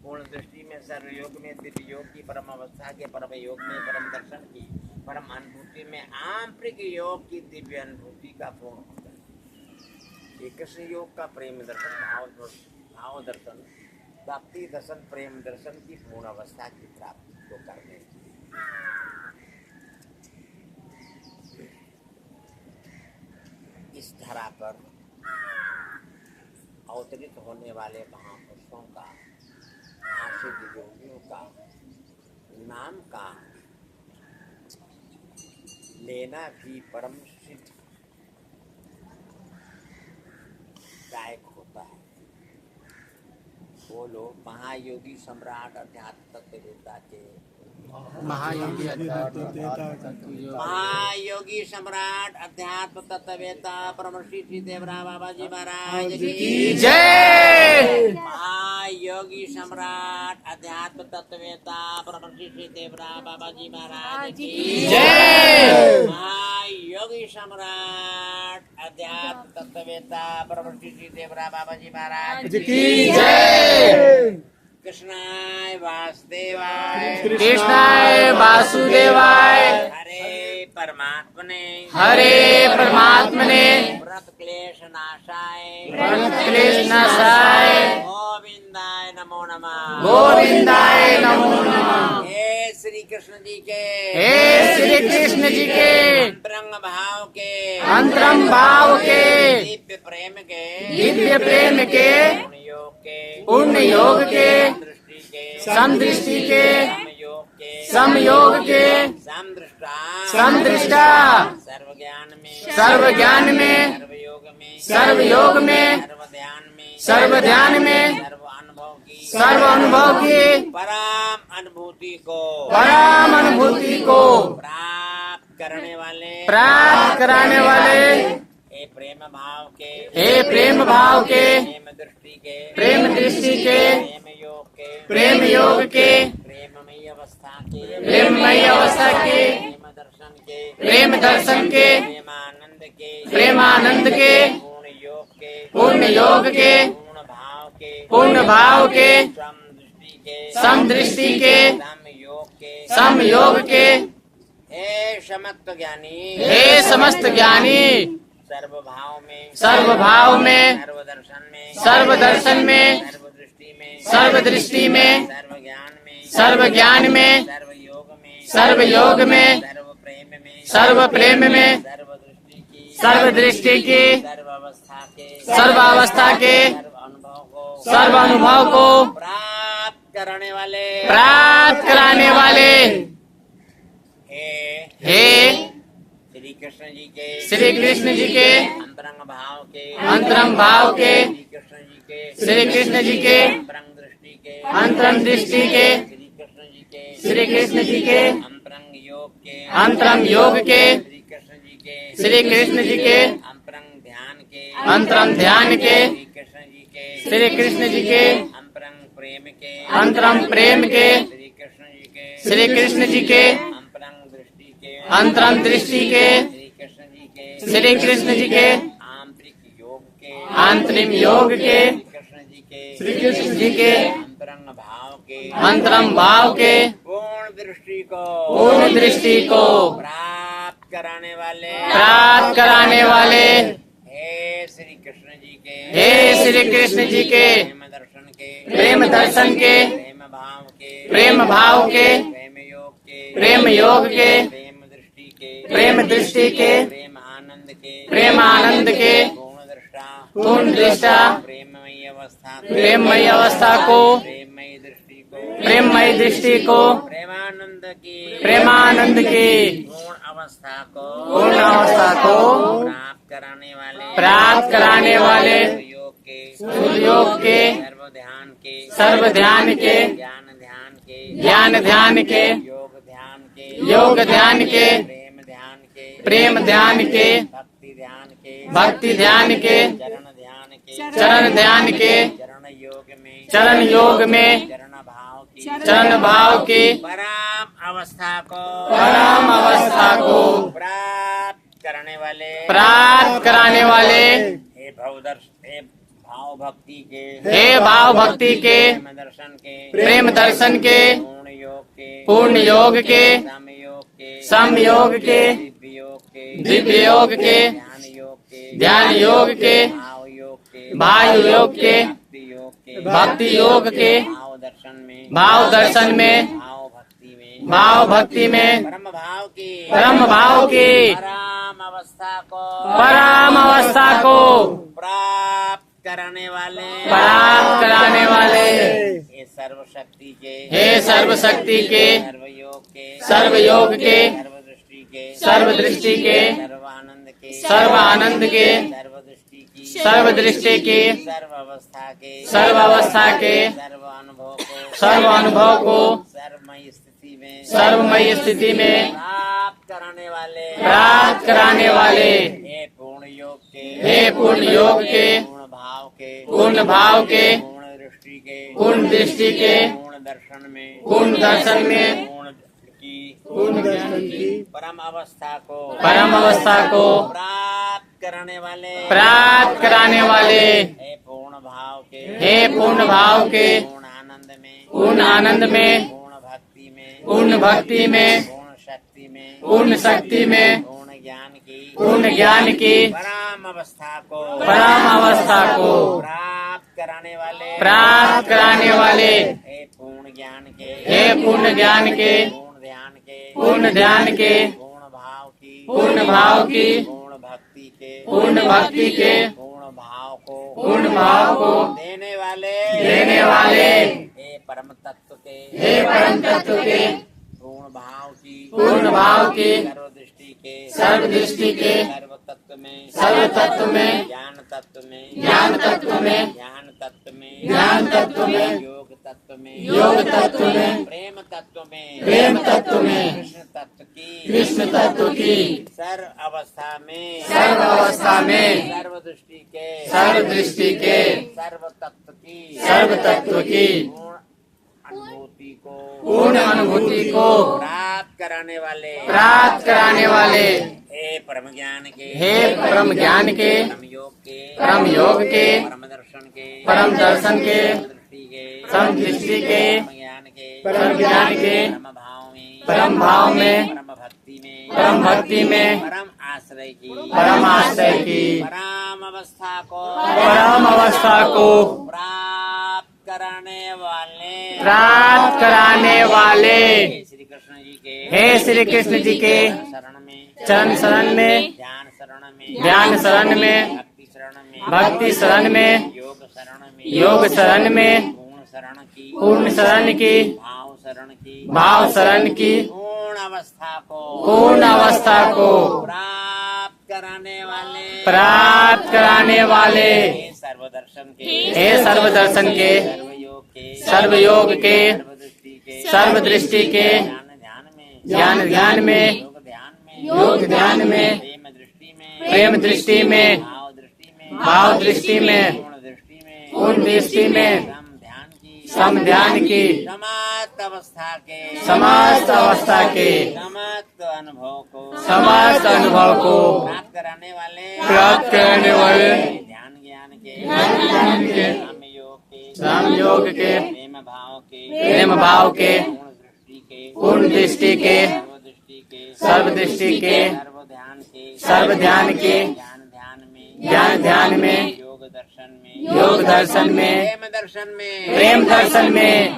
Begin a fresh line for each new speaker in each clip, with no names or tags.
पूर्ण दृष्टि में, सर्वयोग में, दिव्य योग की, परम अवस्था के परम योग में, परम दर्शन की, परम अनुभूति में, आंतरिक योग की दिव्य अनुभूति का पूर्ण होता है। ये कृष्ण योग का प्रेम दर्शन, भाव दर्शन, भक्ति दर्शन, प्रेम दर्शन की पूर्ण अवस्था की प्राप्ति को करने की इस धरा पर अवतरित होने वाले महापुरुषों का, आशिक योगियों का नाम का लेना भी परम सिद्धदायक होता है। बोलो महायोगी सम्राट अध्यात्म तत्ववेता के
महायोगी
सम्राट अध्यात्म तत्ववेता परम श्री देवरा बाबा जी महाराज की
जय।
महायोगी सम्राट अध्यात्म तत्ववेता परम श्री देवरा बाबा जी महाराज की
जय।
महायोगी सम्राट अध्यात्म तत्ववेता परम श्री देवरा बाबा जी महाराज
की जय।
कृष्णाय वासुदेवाय
कृष्णाय वासुदेवाय
हरे परमात्मने व्रत क्लेश नाशाय गोविंदाय नमो नमः। हे श्री कृष्ण जी के अंतरंग भाव के दिव्य प्रेम के
पुण्य योग के समदृष्टि के समयोग के समदृष्टा सर्व ज्ञान में सर्व योग में सर्व ध्यान में सर्व अनुभव की
परम अनुभूति को प्राप्त कराने वाले हे प्रेम भाव के प्रेम दृष्टि के
प्रेम योग के
प्रेममयी अवस्था के प्रेम दर्शन के
प्रेमानंद के
पूर्ण योग के
पूर्ण भाव के समदृष्टि के समयोग के
हे
समस्त ज्ञानी
सर्व भाव में
सर्व दर्शन में सर्व दृष्टि में सर्व ज्ञान में सर्व योग में सर्व प्रेम में सर्व दृष्टि की सर्व अवस्था के सर्व अनुभव को
प्राप्त कराने
वाले हे
श्री कृष्ण जी के
अंतरंग भाव के श्री कृष्ण जी के अंतरंग दृष्टि के श्री कृष्ण जी के अंतरंग योग के श्री कृष्ण जी के अंतरंग ध्यान के श्री कृष्ण जी के अंतरंग प्रेम के श्री कृष्ण जी के अंतरंग दृष्टि के श्री कृष्ण जी के आंतरिक योग के श्री कृष्ण जी के अंतरंग भाव के पूर्ण दृष्टि को
प्राप्त
कराने वाले
हे श्री कृष्ण जी के
प्रेम दर्शन के प्रेम भाव के प्रेम योग के प्रेम दृष्टि के प्रेम आनंद के पूर्ण दृष्टा प्रेममयी अवस्था को प्रेममयी दृष्टि को प्रेमानंद की
पूर्ण अवस्था को
प्राप्त कराने वाले योग के सर्व ध्यान के ज्ञान ध्यान के योग ध्यान के प्रेम ध्यान के भक्ति ध्यान के चरण ध्यान के चरण योग में चरण भाव की
परम अवस्था को
प्राप्त कराने वाले
हे भाव भक्ति के
हे भाव भक्ति के
प्रेम दर्शन के
पूर्ण योग के
सम योग के
दिव्य योग के ध्यान योग के भाव योग के भक्ति योग के भाव दर्शन में भाव भक्ति में ब्रह्म भाव की परम अवस्था को
प्राप्त कराने
वाले
हे सर्वशक्ति के
सर्व योग के सर्व दृष्टि के सर्व आनंद के सर्व दृष्टि की सर्व अवस्था के सर्व अनुभव को सर्वमय स्थिति में प्राप्त कराने वाले
हे
पूर्ण योग के पूर्ण भाव के पूर्ण दृष्टि के पूर्ण दर्शन में
पूर्ण दर्शन की परम अवस्था को
प्राप्त कराने वाले
हे पूर्ण
भाव के पूर्ण आनंद में पूर्ण भक्ति में पूर्ण शक्ति में पूर्ण ज्ञान की
परम अवस्था को
प्राप्त कराने वाले
हे पूर्ण ज्ञान के
पूर्ण ध्यान के पूर्ण भाव की पूर्ण भक्ति के पूर्ण भाव को
देने
वाले
हे परम तत्व के पूर्ण भाव की सर्व दृष्टि के सर्व तत्व में ज्ञान तत्व में योग तत्व में प्रेम तत्व में कृष्ण तत्व की सर्व अवस्था में सर्व दृष्टि के
सर्व तत्व की पूर्ण अनुभूति को
प्राप्त
कराने वाले
हे परम ज्ञान के
परम योग के
परम दर्शन के
सम दृष्टि के परम ज्ञान के
परम भाव में
परम भक्ति में
परम आश्रय की परम
अवस्था को
प्राप्त
कराने वाले
हे श्री कृष्ण जी के
चरण शरण में ध्यान शरण में भक्ति शरण में योग शरण में पूर्ण शरण की भाव शरण की पूर्ण अवस्था को प्राप्त कराने वाले हे सर्वदर्शन के सर्व योग के सर्व दृष्टि के ध्यान में योग ध्यान में प्रेम दृष्टि में भाव दृष्टि में पूर्ण दृष्टि में सम ध्यान की समस्त अवस्था के समस्त अनुभव को प्राप्त कराने वाले ध्यान के साम योग के प्रेम भाव के पूर्ण दृष्टि के सर्व दृष्टि के सर्व ध्यान के ध्यान में योग दर्शन में प्रेम दर्शन में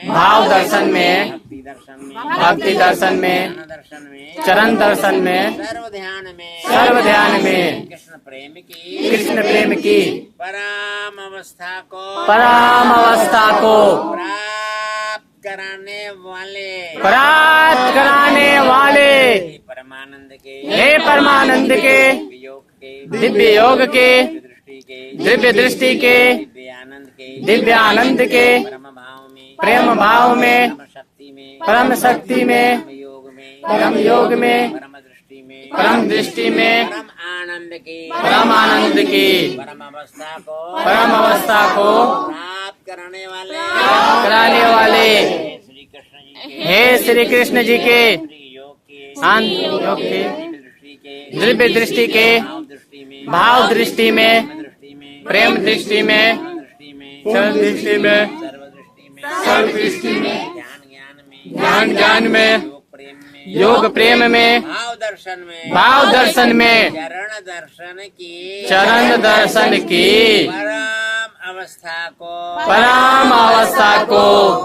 भाव दर्शन में भक्ति दर्शन में चरण दर्शन में सर्व ध्यान में कृष्ण प्रेम की
परम
अवस्था को
प्राप्त
कराने वाले हे परमानंद के दिव्य योग के दिव्य दृष्टि के दिव्य आनंद के प्रेम भाव में परम शक्ति में परम योग में परम दृष्टि में परम आनंद की परम अवस्था को
प्राप्त
कराने वाले हे श्री कृष्ण जी के योग के दिव्य दृष्टि के भाव दृष्टि में प्रेम दृष्टि में,
दृष्टि में,
सर्व दृष्टि में,
सर्वदृष्टि में,
सर्व दृष्टि में,
ज्ञान ज्ञान में,
ज्ञान ज्ञान में,
योग प्रेम में,
योग प्रेम में,
भाव दर्शन में,
भाव दर्शन में,
चरण दर्शन की,
चरण दर्शन की
परम अवस्था को,
परम अवस्था को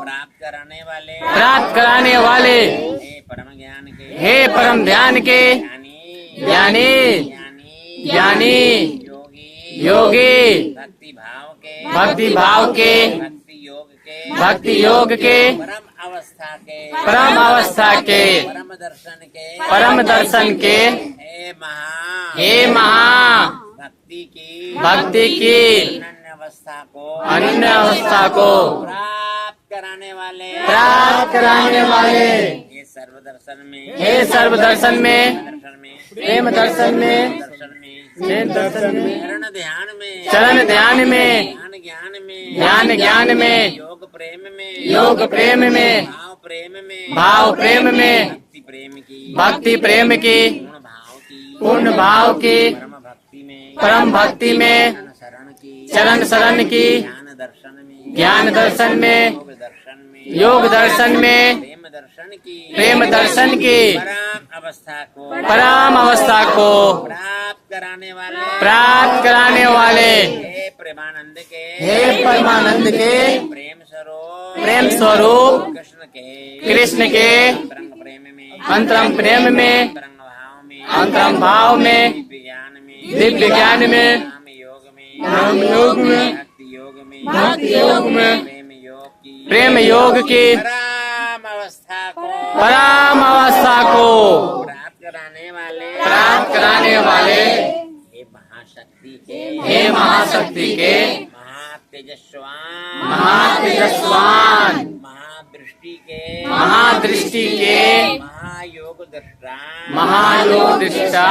प्राप्त कराने वाले,
प्राप्त कराने वाले,
हे परम ज्ञान के,
हे परम ध्यान के
ज्ञानी,
ज्ञानी,
ज्ञानी,
ज्ञानी,
योगी,
योगी,
भक्ति भाव के,
भक्ति भाव के,
भक्ति योग के,
भक्ति योग के,
परम अवस्था के,
परम अवस्था के,
परम दर्शन के,
परम दर्शन के,
हे महा,
हे महा
भक्ति की,
भक्ति की
अनन्य अवस्था को,
अन्य अवस्था को
प्राप्त कराने वाले,
प्राप्त कराने वाले,
हे सर्व दर्शन में,
हे सर्व दर्शन में,
दर्शन में,
प्रेम दर्शन में,
दर्शन में,
प्रेम दर्शन में,
चरण ध्यान में,
चरण ध्यान में,
ज्ञान ज्ञान में,
ज्ञान ज्ञान में,
योग प्रेम में,
योग प्रेम में,
भाव प्रेम में,
भाव प्रेम में,
भक्ति प्रेम की,
भक्ति प्रेम की,
पूर्ण भाव की,
पूर्ण भाव की,
परम भक्ति में,
परम भक्ति में,
चरण शरण की,
चरण शरण की,
ज्ञान दर्शन में,
ज्ञान दर्शन में,
योग दर्शन में,
योग दर्शन में,
प्रेम दर्शन की,
प्रेम दर्शन की
परम अवस्था को,
परम अवस्था को
प्राप्त कराने वाले,
प्राप्त कराने वाले,
हे प्रेमानंद के,
हे परमानंद के,
प्रेम स्वरूप,
प्रेम स्वरूप
कृष्ण के,
कृष्ण के
अंतरंग प्रेम में,
अंतरंग प्रेम में,
अंतरंग भाव में,
अंतरंग भाव में,
दिव्य ज्ञान में,
दिव्य ज्ञान में,
राम योग में,
राम योग में,
भक्ति योग में,
भक्ति योग में,
प्रेम योग की,
प्रेम योग की
परम अवस्था को,
परम अवस्था को
प्राप्त कराने वाले,
प्राप्त कराने वाले,
हे महाशक्ति के,
हे महाशक्ति के,
महातेजस्वान,
महातेजस्वान,
महादृष्टि के,
महादृष्टि के,
महायोग दृष्टा,
महायोग दृष्टा,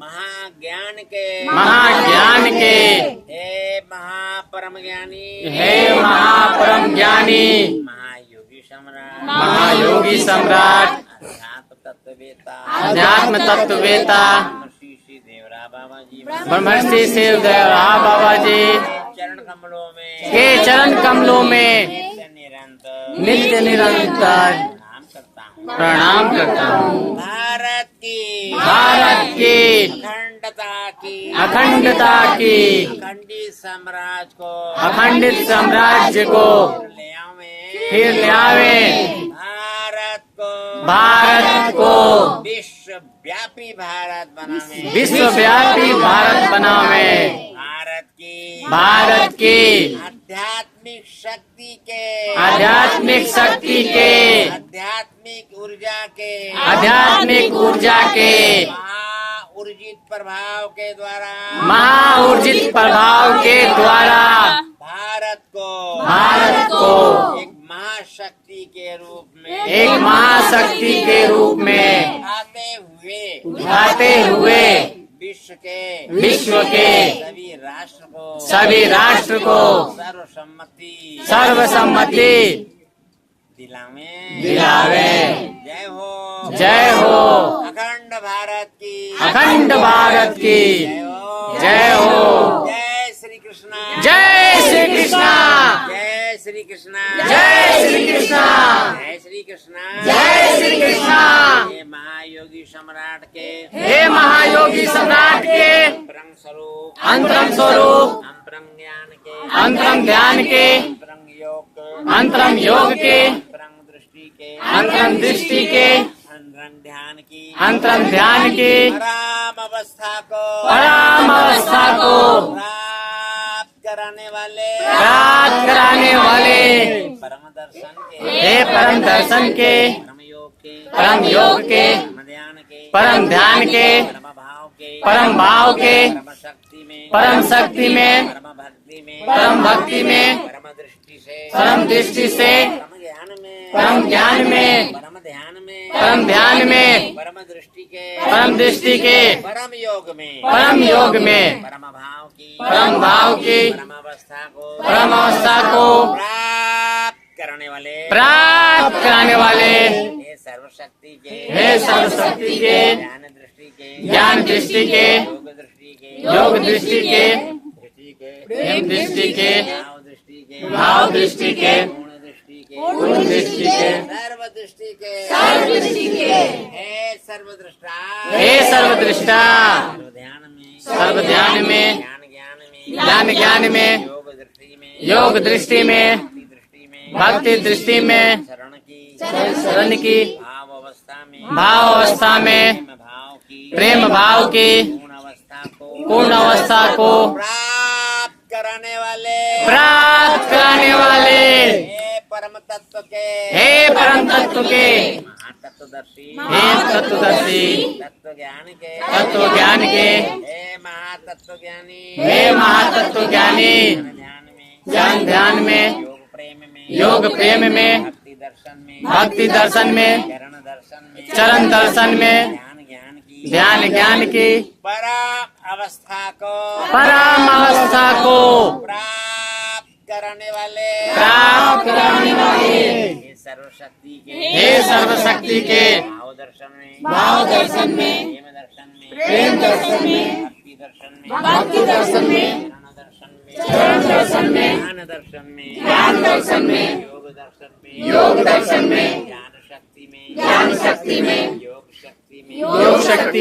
महाज्ञान के,
महाज्ञान के,
हे महापरम ज्ञानी,
हे महापरम ज्ञानी,
महायोगी सम्राट,
महायोगी सम्राट,
अध्यात्म तत्ववेता,
अध्यात्म तत्ववेता,
श्री देवरा बाबा जी,
ब्रह्मर्षि शिवदेवरा बाबा जी
चरण कमलों में,
के चरण कमलों में
नित्य निरंतर
नित्य निरंतर
प्रणाम करता हूँ।
प्रणाम करता हूँ।
भारत की,
भारत की
अखंडता की,
अखंडता की,
अखंडित साम्राज्य को,
अखंडित साम्राज्य को
ले आवे,
फिर ले आवे, भारत को
विश्वव्यापी भारत बनावे,
विश्वव्यापी भारत बनावे, भारत की
आध्यात्मिक शक्ति के,
आध्यात्मिक शक्ति के,
आध्यात्मिक ऊर्जा के,
आध्यात्मिक ऊर्जा के,
ऊर्जित प्रभाव के द्वारा,
महाऊर्जित प्रभाव के द्वारा भारत को
एक महाशक्ति के रूप में,
एक महाशक्ति के रूप में
उठाते हुए विश्व के सभी राष्ट्र को सर्वसम्मति दिलावे।
जय हो
अखंड भारत की,
अखंड भारत की जय हो।
जय श्री कृष्णा,
जय श्री कृष्णा,
जय श्री कृष्णा,
जय श्री कृष्णा,
जय श्री कृष्णा,
जय श्री कृष्णा।
हे महायोगी सम्राट के,
हे महायोगी सम्राट के
अंतरंग स्वरूप,
अंतरंग स्वरूप,
अंतरंग ज्ञान के,
अंतरंग ध्यान के,
अंतरंग योग के,
अंतरंग योग के,
अंतरंग दृष्टि के,
अंतरंग दृष्टि के,
अंतरंग ध्यान की,
अंतरंग ध्यान के
परम अवस्था को,
परम अवस्था को
प्राप्त कराने वाले,
प्राप्त कराने वाले,
परम दर्शन के,
हे परम दर्शन के,
परम योग के,
परम योग के,
परम ध्यान के,
परम ध्यान के,
परम भाव के,
परम भाव के,
परम शक्ति में,
परम शक्ति में,
परम भक्ति में,
परम भक्ति में,
परम दृष्टि से,
परम दृष्टि से,
परम ज्ञान में,
परम ज्ञान में,
परम ध्यान में,
परम ध्यान में,
परम दृष्टि के,
परम दृष्टि के,
परम योग में,
परम योग में,
परम भाव की,
परम भाव की,
परम अवस्था को,
परम अवस्था को
प्राप्त करने वाले,
प्राप्त कराने वाले,
हे सर्वशक्ति के,
हे सर्वशक्ति के,
ज्ञान दृष्टि के,
ज्ञान दृष्टि के,
योग दृष्टि के,
योग दृष्टि के,
दृष्टि
प्रेम दृष्टि के
भाव दृष्टि के
भाव दृष्टि के
गुण दृष्टि के
गुण दृष्टि के
सर्व दृष्टि के हे सर्वदृष्टा
हे सर्वदृष्टा
सर्व ध्यान में
सर्व ध्यान में
ज्ञान ज्ञान में
ज्ञान ज्ञान में
योग दृष्टि में
योग दृष्टि में
भक्ति दृष्टि में
भक्ति दृष्टि में
शरण की
शरण की
भाव अवस्था में
प्रेम भाव की
पूर्ण अवस्था को
प्राप्त कराने वाले
हे परम तत्व के महातत्वदर्शी तत्व ज्ञान के हे महातत्व ज्ञानी
ध्यान में
योग प्रेम में
भक्ति दर्शन में
चरण दर्शन में
ध्यान ज्ञान की
परम अवस्था को प्राप्त कराने वाले हे
सर्वशक्ति के
भाव दर्शन में प्रेम दर्शन में भक्ति दर्शन में चरण दर्शन में ज्ञान दर्शन में योग दर्शन में ज्ञान शक्ति में
योग शक्ति